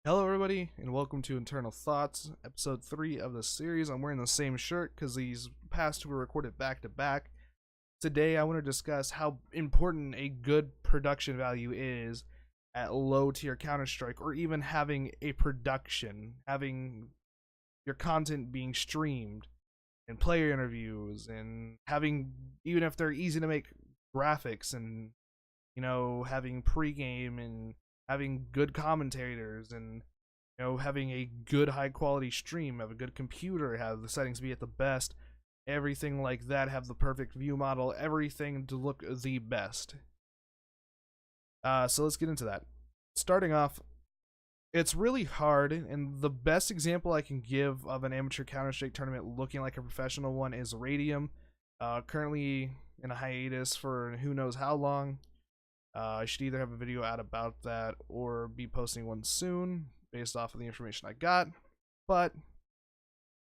Hello, everybody, and welcome to Internal Thoughts, episode 3 of the series. I'm wearing the same shirt because these past two were recorded back to back. Today, I want to discuss how important a good production value is at low tier Counter-Strike, or even having a production, having your content being streamed, and player interviews, and having, even if they're easy to make, graphics, and, having pregame and having good commentators and having a good high quality stream, have a good computer, have the settings be at the best, everything like that, have the perfect view model, everything to look the best. So let's get into that. Starting off, it's really hard, and the best example I can give of an amateur Counter-Strike tournament looking like a professional one is Radium, currently in a hiatus for who knows how long. I should either have a video out about that or be posting one soon based off of the information I got, but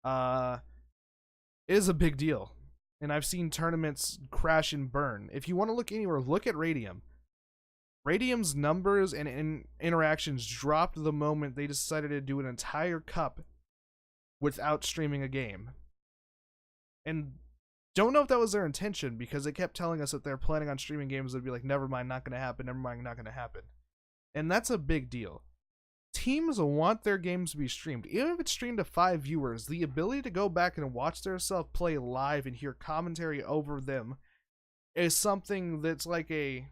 it is a big deal, and I've seen tournaments crash and burn. If you want to look anywhere, look at Radium. Radium's numbers and interactions dropped the moment they decided to do an entire cup without streaming a game. And don't know if that was their intention, because they kept telling us that they're planning on streaming games. They'd be like, never mind, not going to happen, never mind, not going to happen. And that's a big deal. Teams want their games to be streamed. Even if it's streamed to 5 viewers, the ability to go back and watch their self play live and hear commentary over them is something that's like a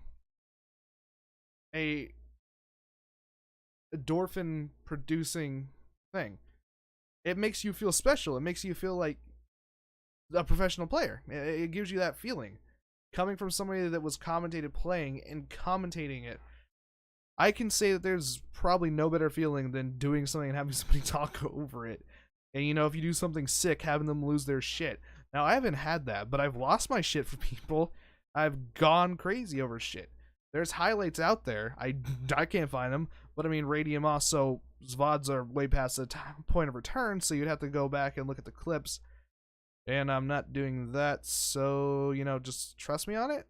endorphin producing thing. It makes you feel special. It makes you feel like a professional player. It gives you that feeling. Coming from somebody that was commentated playing and commentating it, I can say that there's probably no better feeling than doing something and having somebody talk over it. And if you do something sick, having them lose their shit. Now, I haven't had that, but I've lost my shit for people. I've gone crazy over shit. There's highlights out there. I can't find them, but I mean, Radium also, VODs are way past the point of return, so you'd have to go back and look at the clips. And I'm not doing that, so, just trust me on it.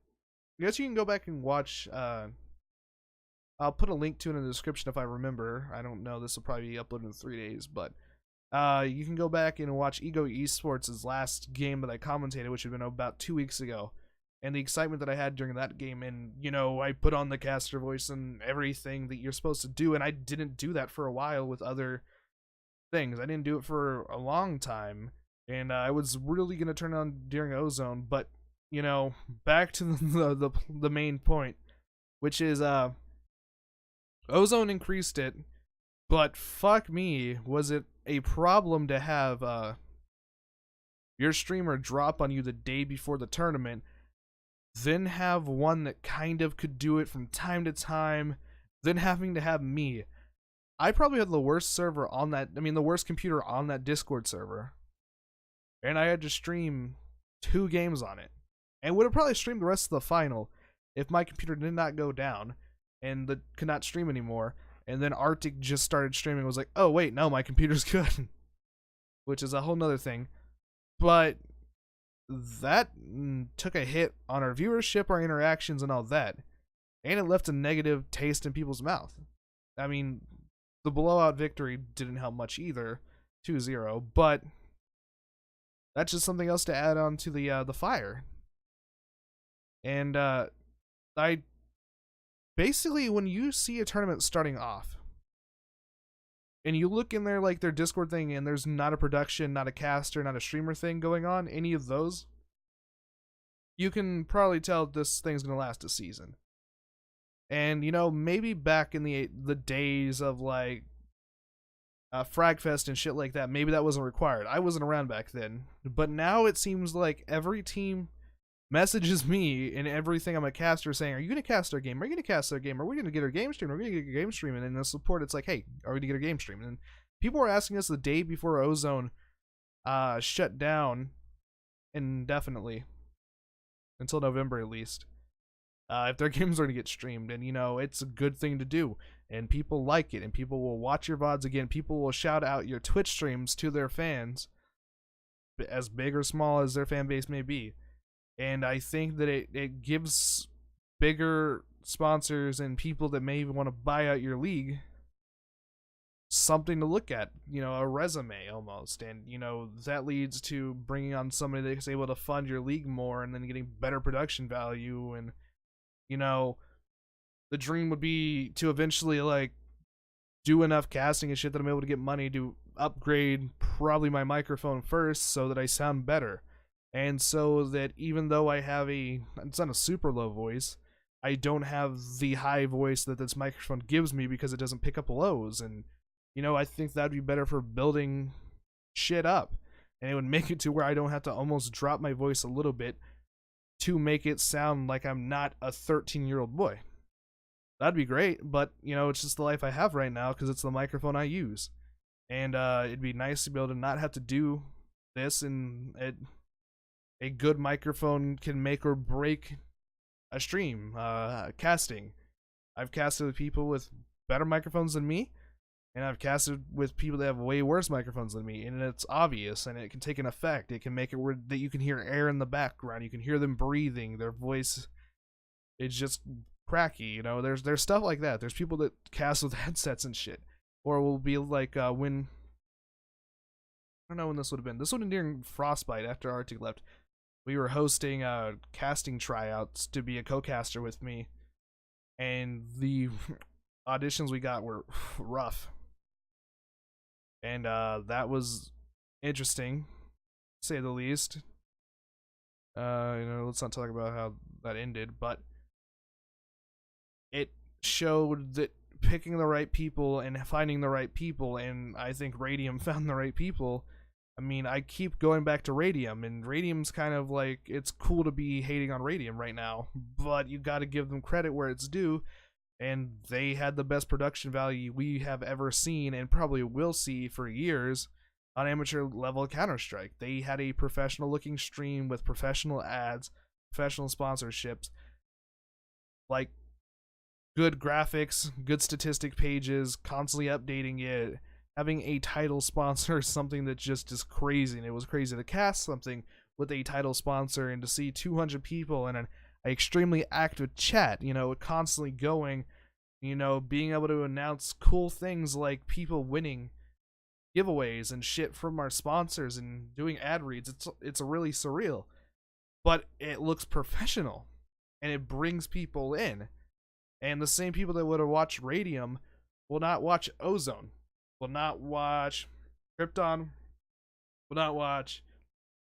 I guess you can go back and watch, I'll put a link to it in the description if I remember. I don't know, this will probably be uploaded in 3 days, but you can go back and watch Ego Esports' last game that I commentated, which had been about 2 weeks ago. And the excitement that I had during that game, and, I put on the caster voice and everything that you're supposed to do, and I didn't do that for a while with other things. I didn't do it for a long time. And I was really going to turn on during Ozone, but, back to the main point, which is, Ozone increased it, but fuck me, was it a problem to have, your streamer drop on you the day before the tournament, then have one that kind of could do it from time to time, then having to have me. I probably had the worst server on that, the worst computer on that Discord server. And I had to stream 2 games on it. And would have probably streamed the rest of the final if my computer did not go down and could not stream anymore. And then Arctic just started streaming and was like, oh wait, no, my computer's good. Which is a whole nother thing. But that took a hit on our viewership, our interactions, and all that. And it left a negative taste in people's mouth. The blowout victory didn't help much either, 2-0, but that's just something else to add on to the fire. And I basically, when you see a tournament starting off, and you look in there like their Discord thing, and there's not a production, not a caster, not a streamer thing going on, any of those, you can probably tell this thing's gonna last a season. And maybe back in the days of like Fragfest and shit like that, maybe that wasn't required. I wasn't around back then, but now it seems like every team messages me and everything I'm a caster saying, are you going to cast our game? Are you going to cast our game? Are we going to get our game stream? Are we going to get your game stream? And in the support, it's like, hey, are we going to get our game stream? And people were asking us the day before Ozone shut down indefinitely, until November at least, if their games are going to get streamed. And, it's a good thing to do. And people like it. And people will watch your VODs again. People will shout out your Twitch streams to their fans, as big or small as their fan base may be. And I think that it gives bigger sponsors and people that may even want to buy out your league something to look at, a resume almost. And, that leads to bringing on somebody that's able to fund your league more and then getting better production value. And, the dream would be to eventually, like, do enough casting and shit that I'm able to get money to upgrade probably my microphone first so that I sound better. And so that even though it's not a super low voice, I don't have the high voice that this microphone gives me because it doesn't pick up lows. And, I think that'd be better for building shit up. And it would make it to where I don't have to almost drop my voice a little bit to make it sound like I'm not a 13-year-old boy. That'd be great, but, it's just the life I have right now because it's the microphone I use. And it'd be nice to be able to not have to do this, and a good microphone can make or break a stream, casting. I've casted with people with better microphones than me, and I've casted with people that have way worse microphones than me, and it's obvious, and it can take an effect. It can make it where that you can hear air in the background, you can hear them breathing, their voice, it's just cracky, there's stuff like that. There's people that cast with headsets and shit, or will be like, when, I don't know when this would have been. This would have been during Frostbite after Arctic left. We were hosting casting tryouts to be a co-caster with me, and the auditions we got were rough, and that was interesting, to say the least. Let's not talk about how that ended, but it showed that picking the right people and finding the right people, and I think Radium found the right people. I mean, I keep going back to Radium, and Radium's kind of like, it's cool to be hating on Radium right now, but you gotta give them credit where it's due, and they had the best production value we have ever seen, and probably will see for years, on amateur level Counter-Strike. They had a professional looking stream with professional ads, professional sponsorships, like, good graphics, good statistic pages, constantly updating it, having a title sponsor is something that just is crazy. And it was crazy to cast something with a title sponsor and to see 200 people and an extremely active chat, constantly going, being able to announce cool things like people winning giveaways and shit from our sponsors and doing ad reads. It's really surreal, but it looks professional and it brings people in. And the same people that would have watched Radium will not watch Ozone, will not watch Krypton, will not watch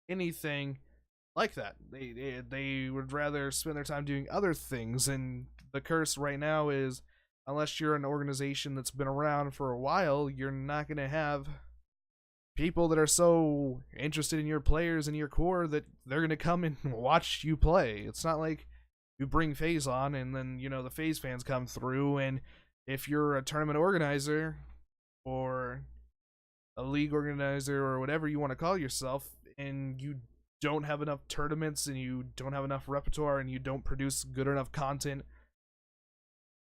anything like that. They would rather spend their time doing other things. And the curse right now is, unless you're an organization that's been around for a while, you're not going to have people that are so interested in your players and your core that they're going to come and watch you play. It's not like you bring FaZe on and then, the FaZe fans come through, and if you're a tournament organizer or a league organizer or whatever you want to call yourself, and you don't have enough tournaments and you don't have enough repertoire and you don't produce good enough content,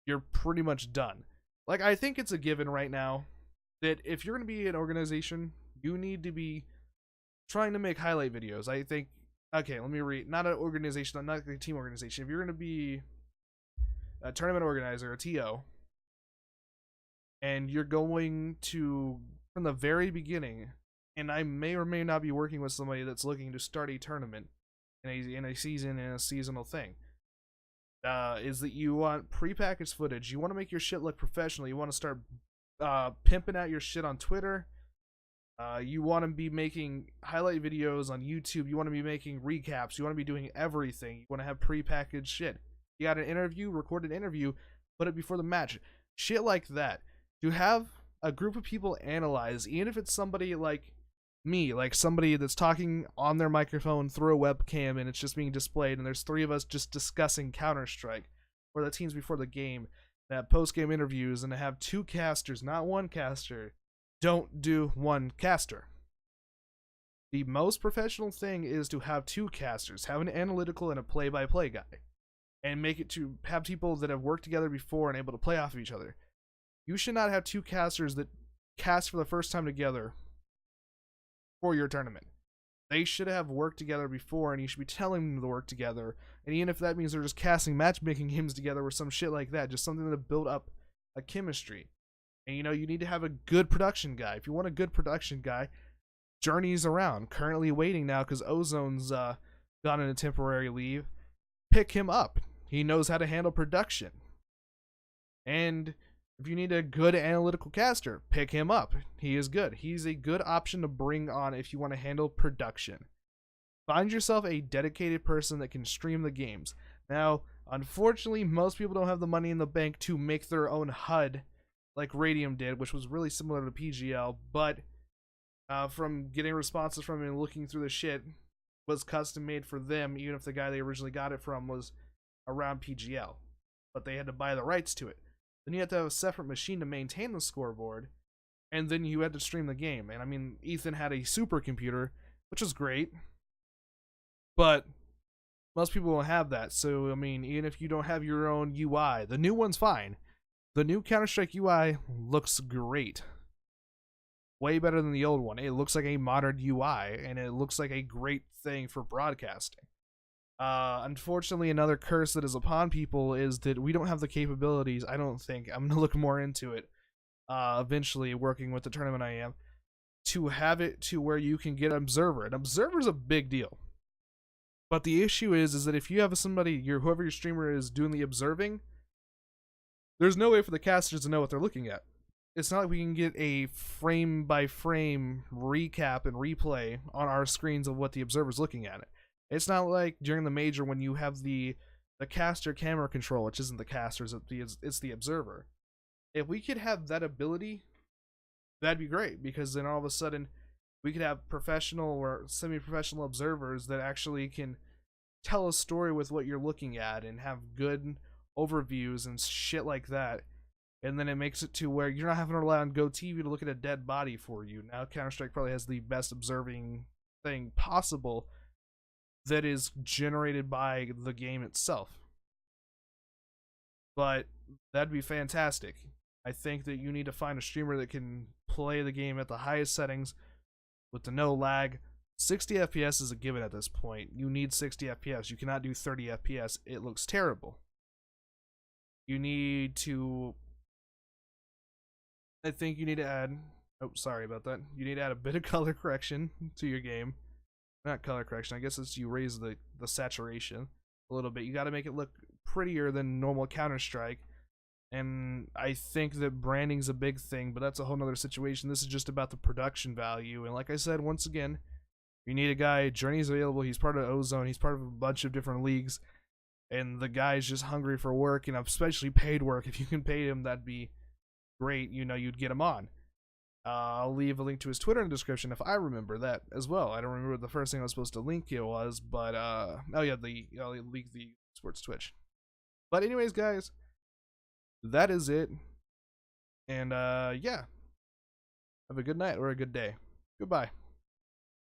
you're pretty much done. Like, I think it's a given right now that if you're going to be an organization, you need to be trying to make highlight videos. I think, okay, let me read. Not an organization, not a team organization. If you're going to be a tournament organizer, a TO, and you're going to, from the very beginning, and I may or may not be working with somebody that's looking to start a tournament in a season, in a seasonal thing, is that you want prepackaged footage. You want to make your shit look professional. You want to start pimping out your shit on Twitter. You want to be making highlight videos on YouTube. You want to be making recaps. You want to be doing everything. You want to have prepackaged shit. You got an interview, record an interview, put it before the match. Shit like that. To have a group of people analyze, even if it's somebody like me, like somebody that's talking on their microphone through a webcam and it's just being displayed, and there's three of us just discussing Counter-Strike or the teams before the game, that have post-game interviews, and to have two casters, not one caster. Don't do one caster. The most professional thing is to have two casters, have an analytical and a play-by-play guy, and make it to have people that have worked together before and able to play off of each other. You should not have two casters that cast for the first time together for your tournament. They should have worked together before, and you should be telling them to work together. And even if that means they're just casting matchmaking games together or some shit like that, just something to build up a chemistry. And you know, you need to have a good production guy. If you want a good production guy, Journey's around, currently waiting now because Ozone's gone on a temporary leave. Pick him up. He knows how to handle production. And if you need a good analytical caster, pick him up. He is good. He's a good option to bring on if you want to handle production. Find yourself a dedicated person that can stream the games. Now, unfortunately, most people don't have the money in the bank to make their own HUD like Radium did, which was really similar to PGL, but from getting responses from him and looking through the shit, was custom made for them, even if the guy they originally got it from was around PGL. But they had to buy the rights to it. Then you have to have a separate machine to maintain the scoreboard, and then you had to stream the game. And I mean, Ethan had a supercomputer, which was great, but most people don't have that. So I mean, even if you don't have your own UI, the new one's fine. The new Counter-Strike UI looks great. Way better than the old one. It looks like a modern UI, and it looks like a great thing for broadcasting. Unfortunately, another curse that is upon people is that we don't have the capabilities, I don't think, I'm going to look more into it, eventually working with the tournament I am, to have it to where you can get an observer. An observer is a big deal. But the issue is that if you have somebody, whoever your streamer is doing the observing, there's no way for the casters to know what they're looking at. It's not like we can get a frame by frame recap and replay on our screens of what the observer's looking at. It's not like during the major when you have the caster camera control, which isn't the casters, it's the observer. If we could have that ability, that'd be great, because then all of a sudden we could have professional or semi-professional observers that actually can tell a story with what you're looking at and have good overviews and shit like that. And then it makes it to where you're not having to rely on GoTV to look at a dead body for you. Now Counter-Strike probably has the best observing thing possible that is generated by the game itself. But that'd be fantastic. I think that you need to find a streamer that can play the game at the highest settings with the no lag. 60 FPS is a given at this point. You need 60 FPS. You cannot do 30 FPS. It looks terrible. You need to... I think you need to add... Oh, sorry about that. You need to add a bit of color correction to your game. Not color correction, I guess it's you raise the saturation a little bit. You got to make it look prettier than normal Counter-Strike. And I think that branding's a big thing, but that's a whole nother situation. This is just about the production value. And like I said, once again, you need a guy. Journey's available. He's part of Ozone. He's part of a bunch of different leagues. And the guy's just hungry for work, and especially paid work. If you can pay him, that'd be great. You know, you'd get him on. I'll leave a link to his Twitter in the description if I remember that as well. I don't remember what the first thing I was supposed to link it was, but oh yeah, I'll link the sports Twitch. But anyways, guys, that is it. And yeah, have a good night or a good day. Goodbye.